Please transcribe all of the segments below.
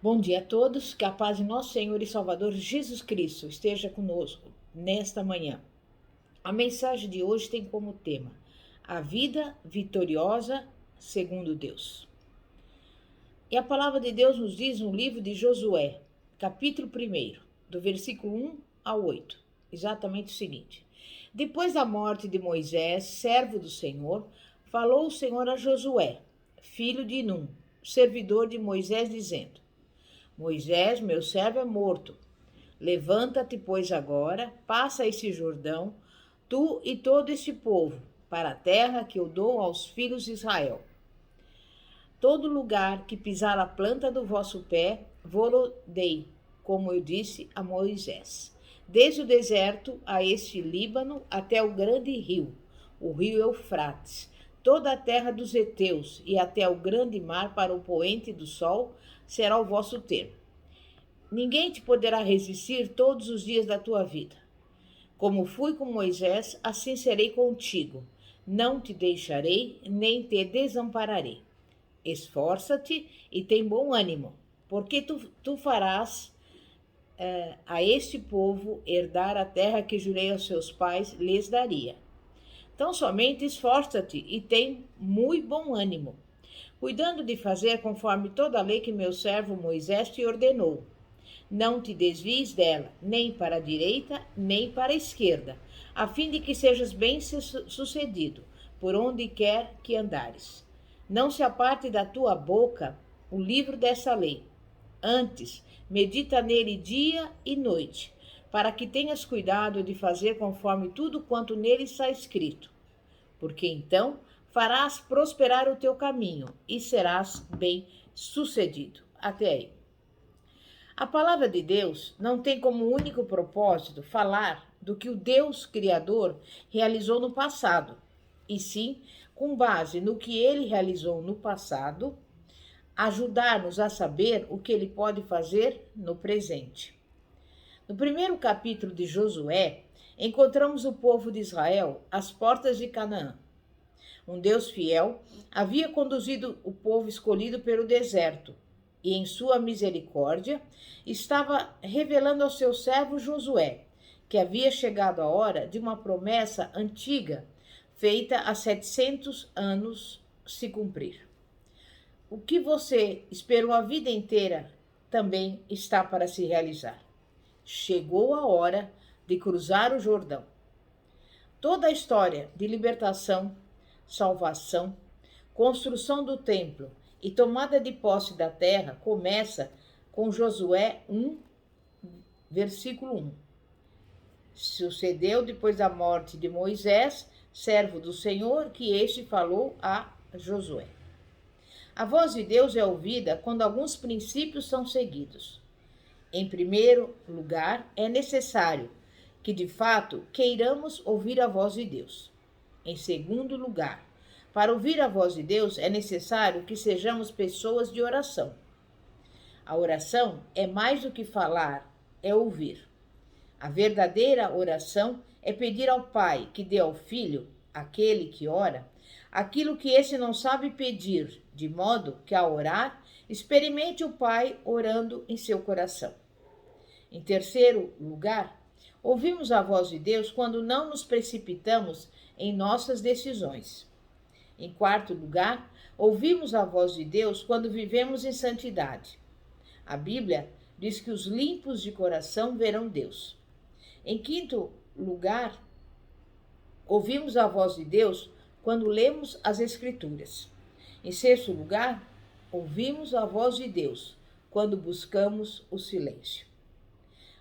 Bom dia a todos, que a paz de nosso Senhor e Salvador Jesus Cristo esteja conosco nesta manhã. A mensagem de hoje tem como tema a vida vitoriosa segundo Deus. E a palavra de Deus nos diz no livro de Josué, capítulo 1, do versículo 1 ao 8, exatamente o seguinte: Depois da morte de Moisés, servo do Senhor, falou o Senhor a Josué, filho de Num, servidor de Moisés, dizendo: Moisés, meu servo, é morto. Levanta-te, pois, agora, passa esse Jordão, tu e todo este povo, para a terra que eu dou aos filhos de Israel. Todo lugar que pisar a planta do vosso pé, vou-lo dei, como eu disse a Moisés. Desde o deserto a este Líbano até o grande rio, o rio Eufrates, toda a terra dos heteus e até o grande mar para o poente do sol, será o vosso termo. Ninguém te poderá resistir todos os dias da tua vida. Como fui com Moisés, assim serei contigo. Não te deixarei, nem te desampararei. Esforça-te e tem bom ânimo, porque tu farás a este povo herdar a terra que jurei aos seus pais lhes daria. Então somente esforça-te e tem muito bom ânimo, cuidando de fazer conforme toda a lei que meu servo Moisés te ordenou. Não te desvies dela, nem para a direita, nem para a esquerda, a fim de que sejas bem-sucedido, por onde quer que andares. Não se aparte da tua boca o livro dessa lei. Antes, medita nele dia e noite, para que tenhas cuidado de fazer conforme tudo quanto nele está escrito. Porque então farás prosperar o teu caminho e serás bem-sucedido. Até aí. A palavra de Deus não tem como único propósito falar do que o Deus Criador realizou no passado, e sim, com base no que ele realizou no passado, ajudar-nos a saber o que ele pode fazer no presente. No primeiro capítulo de Josué, encontramos o povo de Israel às portas de Canaã. Um Deus fiel havia conduzido o povo escolhido pelo deserto, e em sua misericórdia estava revelando ao seu servo Josué que havia chegado a hora de uma promessa antiga, feita há 700 anos, se cumprir. O que você esperou a vida inteira também está para se realizar. Chegou a hora de cruzar o Jordão. Toda a história de libertação, salvação, construção do templo e tomada de posse da terra começa com Josué 1, versículo 1. Sucedeu depois da morte de Moisés, servo do Senhor, que este falou a Josué. A voz de Deus é ouvida quando alguns princípios são seguidos. Em primeiro lugar, é necessário que, de fato, queiramos ouvir a voz de Deus. Em segundo lugar, para ouvir a voz de Deus é necessário que sejamos pessoas de oração. A oração é mais do que falar, é ouvir. A verdadeira oração é pedir ao Pai que dê ao Filho, aquele que ora, aquilo que esse não sabe pedir, de modo que, ao orar, experimente o Pai orando em seu coração. Em terceiro lugar, ouvimos a voz de Deus quando não nos precipitamos em nossas decisões. Em quarto lugar, ouvimos a voz de Deus quando vivemos em santidade. A Bíblia diz que os limpos de coração verão Deus. Em quinto lugar, ouvimos a voz de Deus quando lemos as Escrituras. Em sexto lugar, ouvimos a voz de Deus quando buscamos o silêncio.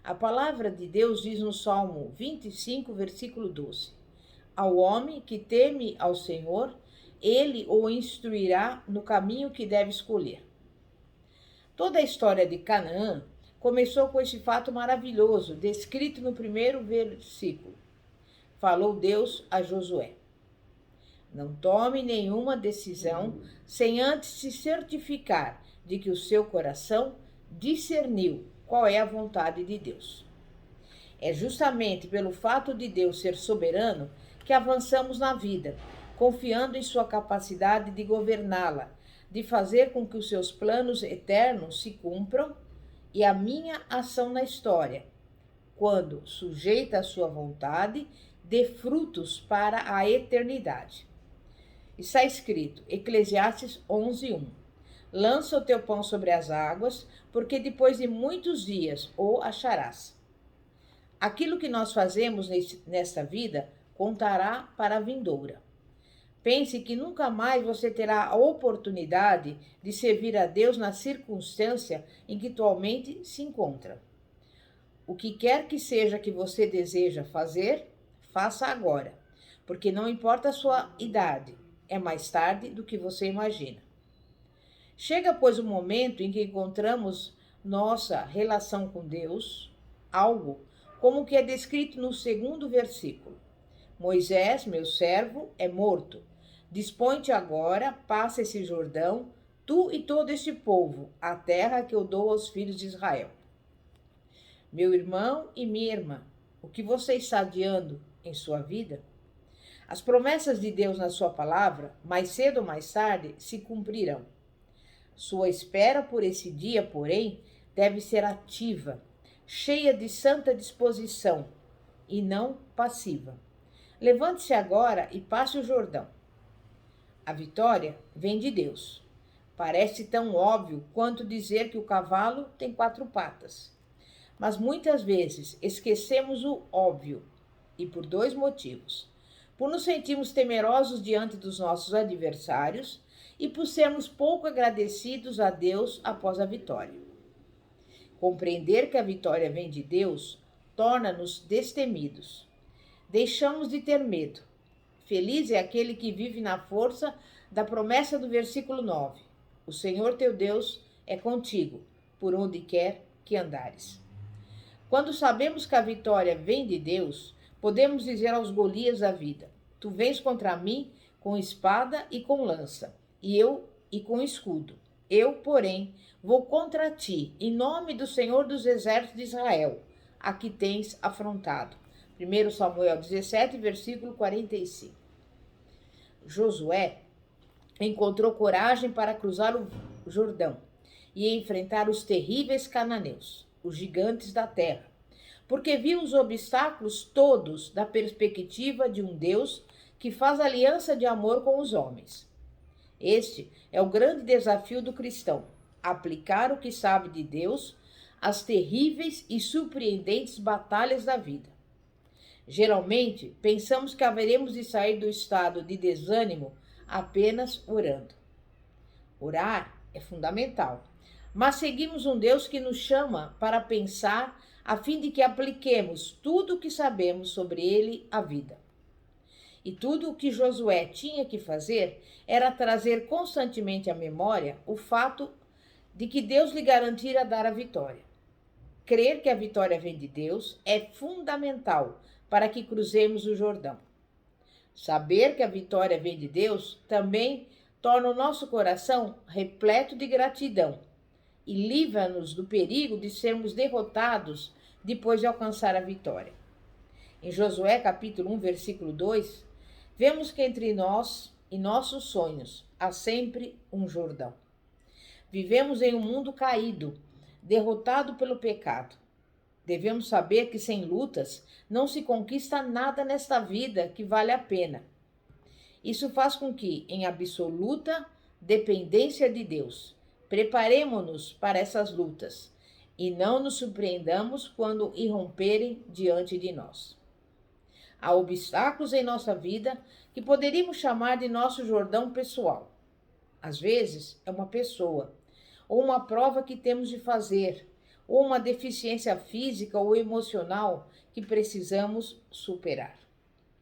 A palavra de Deus diz no Salmo 25, versículo 12: Ao homem que teme ao Senhor, ele o instruirá no caminho que deve escolher. Toda a história de Canaã começou com esse fato maravilhoso, descrito no primeiro versículo. Falou Deus a Josué: Não tome nenhuma decisão sem antes se certificar de que o seu coração discerniu qual é a vontade de Deus. É justamente pelo fato de Deus ser soberano que avançamos na vida, confiando em sua capacidade de governá-la, de fazer com que os seus planos eternos se cumpram e a minha ação na história, quando sujeita à sua vontade, dê frutos para a eternidade. Está escrito, Eclesiastes 11:1. Lança o teu pão sobre as águas, porque depois de muitos dias o acharás. Aquilo que nós fazemos nesta vida contará para a vindoura. Pense que nunca mais você terá a oportunidade de servir a Deus na circunstância em que atualmente se encontra. O que quer que seja que você deseja fazer, faça agora, porque não importa a sua idade, é mais tarde do que você imagina. Chega, pois, o momento em que encontramos nossa relação com Deus, algo como o que é descrito no 2º versículo. Moisés, meu servo, é morto. Dispõe-te agora, passa esse Jordão, tu e todo este povo, a terra que eu dou aos filhos de Israel. Meu irmão e minha irmã, o que você está adiando em sua vida? As promessas de Deus na sua palavra, mais cedo ou mais tarde, se cumprirão. Sua espera por esse dia, porém, deve ser ativa, cheia de santa disposição e não passiva. Levante-se agora e passe o Jordão. A vitória vem de Deus. Parece tão óbvio quanto dizer que o cavalo tem 4 patas. Mas muitas vezes esquecemos o óbvio, e por 2 motivos. Por nos sentirmos temerosos diante dos nossos adversários e por sermos pouco agradecidos a Deus após a vitória. Compreender que a vitória vem de Deus torna-nos destemidos. Deixamos de ter medo. Feliz é aquele que vive na força da promessa do versículo 9. O Senhor teu Deus é contigo, por onde quer que andares. Quando sabemos que a vitória vem de Deus, podemos dizer aos Golias da vida: tu vens contra mim com espada e com lança, e com escudo. Eu, porém, vou contra ti, em nome do Senhor dos Exércitos de Israel, a que tens afrontado. 1 Samuel 17, versículo 45. Josué encontrou coragem para cruzar o Jordão e enfrentar os terríveis cananeus, os gigantes da terra, porque viu os obstáculos todos da perspectiva de um Deus que faz aliança de amor com os homens. Este é o grande desafio do cristão: aplicar o que sabe de Deus às terríveis e surpreendentes batalhas da vida. Geralmente, pensamos que haveremos de sair do estado de desânimo apenas orando. Orar é fundamental, mas seguimos um Deus que nos chama para pensar a fim de que apliquemos tudo o que sabemos sobre ele à vida. E tudo o que Josué tinha que fazer era trazer constantemente à memória o fato de que Deus lhe garantira dar a vitória. Crer que a vitória vem de Deus é fundamental para que cruzemos o Jordão. Saber que a vitória vem de Deus também torna o nosso coração repleto de gratidão e livra-nos do perigo de sermos derrotados depois de alcançar a vitória. Em Josué capítulo 1, versículo 2, vemos que entre nós e nossos sonhos há sempre um Jordão. Vivemos em um mundo caído, derrotado pelo pecado. Devemos saber que sem lutas não se conquista nada nesta vida que vale a pena. Isso faz com que, em absoluta dependência de Deus, preparemo-nos para essas lutas e não nos surpreendamos quando irromperem diante de nós. Há obstáculos em nossa vida que poderíamos chamar de nosso Jordão pessoal. Às vezes é uma pessoa, ou uma prova que temos de fazer, ou uma deficiência física ou emocional que precisamos superar.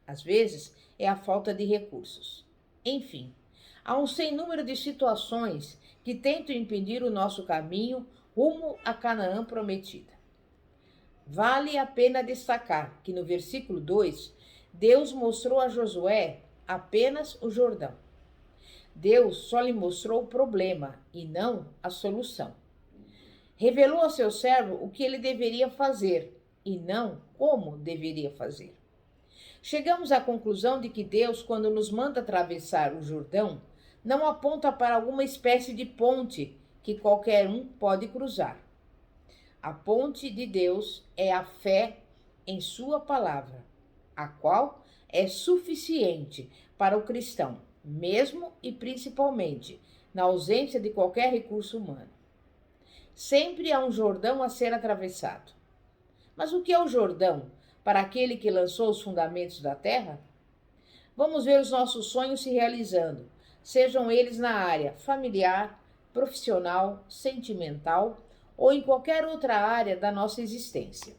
Às vezes é a falta de recursos. Enfim, há um sem número de situações que tentam impedir o nosso caminho rumo a Canaã prometida. Vale a pena destacar que no versículo 2, Deus mostrou a Josué apenas o Jordão. Deus só lhe mostrou o problema e não a solução. Revelou ao seu servo o que ele deveria fazer e não como deveria fazer. Chegamos à conclusão de que Deus, quando nos manda atravessar o Jordão, não aponta para alguma espécie de ponte que qualquer um pode cruzar. A ponte de Deus é a fé em Sua palavra, a qual é suficiente para o cristão, mesmo e principalmente na ausência de qualquer recurso humano. Sempre há um Jordão a ser atravessado. Mas o que é o Jordão para aquele que lançou os fundamentos da terra? Vamos ver os nossos sonhos se realizando, sejam eles na área familiar, profissional, sentimental ou em qualquer outra área da nossa existência.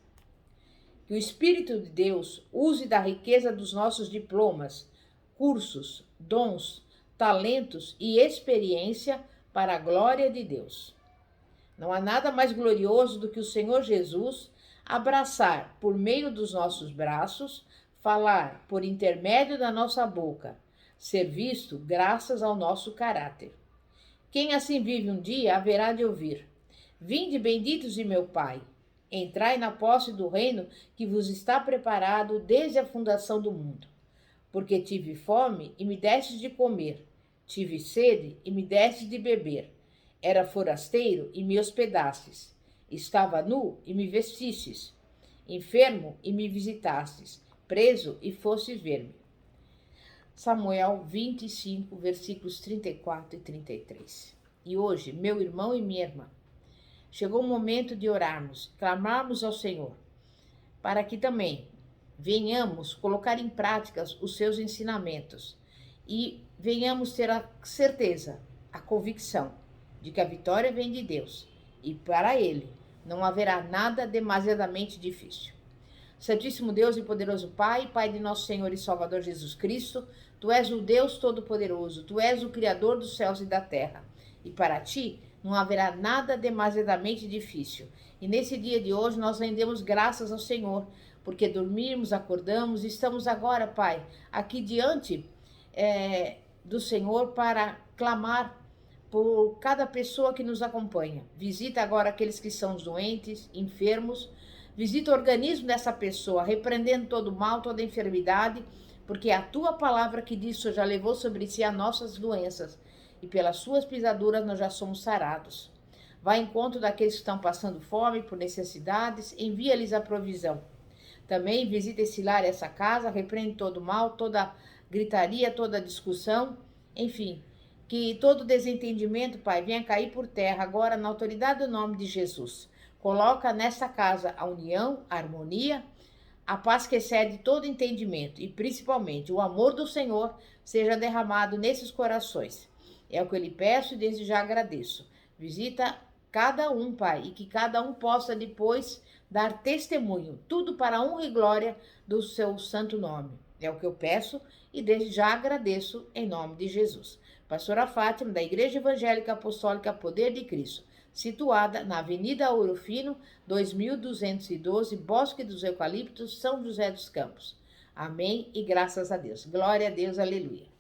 Que o Espírito de Deus use da riqueza dos nossos diplomas, cursos, dons, talentos e experiência para a glória de Deus. Não há nada mais glorioso do que o Senhor Jesus abraçar por meio dos nossos braços, falar por intermédio da nossa boca, ser visto graças ao nosso caráter. Quem assim vive um dia haverá de ouvir: Vinde, benditos de meu Pai, entrai na posse do reino que vos está preparado desde a fundação do mundo. Porque tive fome e me destes de comer, tive sede e me destes de beber. Era forasteiro e me hospedastes, estava nu e me vestistes, enfermo e me visitastes, preso e fostes ver-me. Samuel 25, versículos 34 e 33. E hoje, meu irmão e minha irmã, chegou o momento de orarmos, clamarmos ao Senhor, para que também venhamos colocar em prática os seus ensinamentos e venhamos ter a certeza, a convicção de que a vitória vem de Deus e para Ele não haverá nada demasiadamente difícil. Santíssimo Deus e poderoso Pai, Pai de nosso Senhor e Salvador Jesus Cristo, Tu és o Deus Todo-Poderoso, Tu és o Criador dos céus e da terra, e para Ti não haverá nada demasiadamente difícil. E nesse dia de hoje nós rendemos graças ao Senhor, porque dormimos, acordamos e estamos agora, Pai, aqui diante do Senhor para clamar por cada pessoa que nos acompanha. Visita agora aqueles que são doentes, enfermos. Visita o organismo dessa pessoa, repreendendo todo o mal, toda a enfermidade, porque é a Tua palavra que diz que já levou sobre si as nossas doenças, e pelas Suas pisaduras nós já somos sarados. Vá ao encontro daqueles que estão passando fome, por necessidades, envia-lhes a provisão. Também visita esse lar, essa casa, repreende todo o mal, toda gritaria, toda discussão, enfim, que todo desentendimento, Pai, venha cair por terra agora na autoridade do nome de Jesus. Coloca nessa casa a união, a harmonia, a paz que excede todo entendimento e principalmente o amor do Senhor seja derramado nesses corações. É o que eu lhe peço e desde já agradeço. Visita cada um, Pai, e que cada um possa depois dar testemunho, tudo para a honra e glória do seu santo nome. É o que eu peço e desde já agradeço em nome de Jesus. Pastora Fátima, da Igreja Evangélica Apostólica Poder de Cristo, situada na Avenida Ouro Fino, 2212, Bosque dos Eucaliptos, São José dos Campos. Amém e graças a Deus. Glória a Deus, aleluia.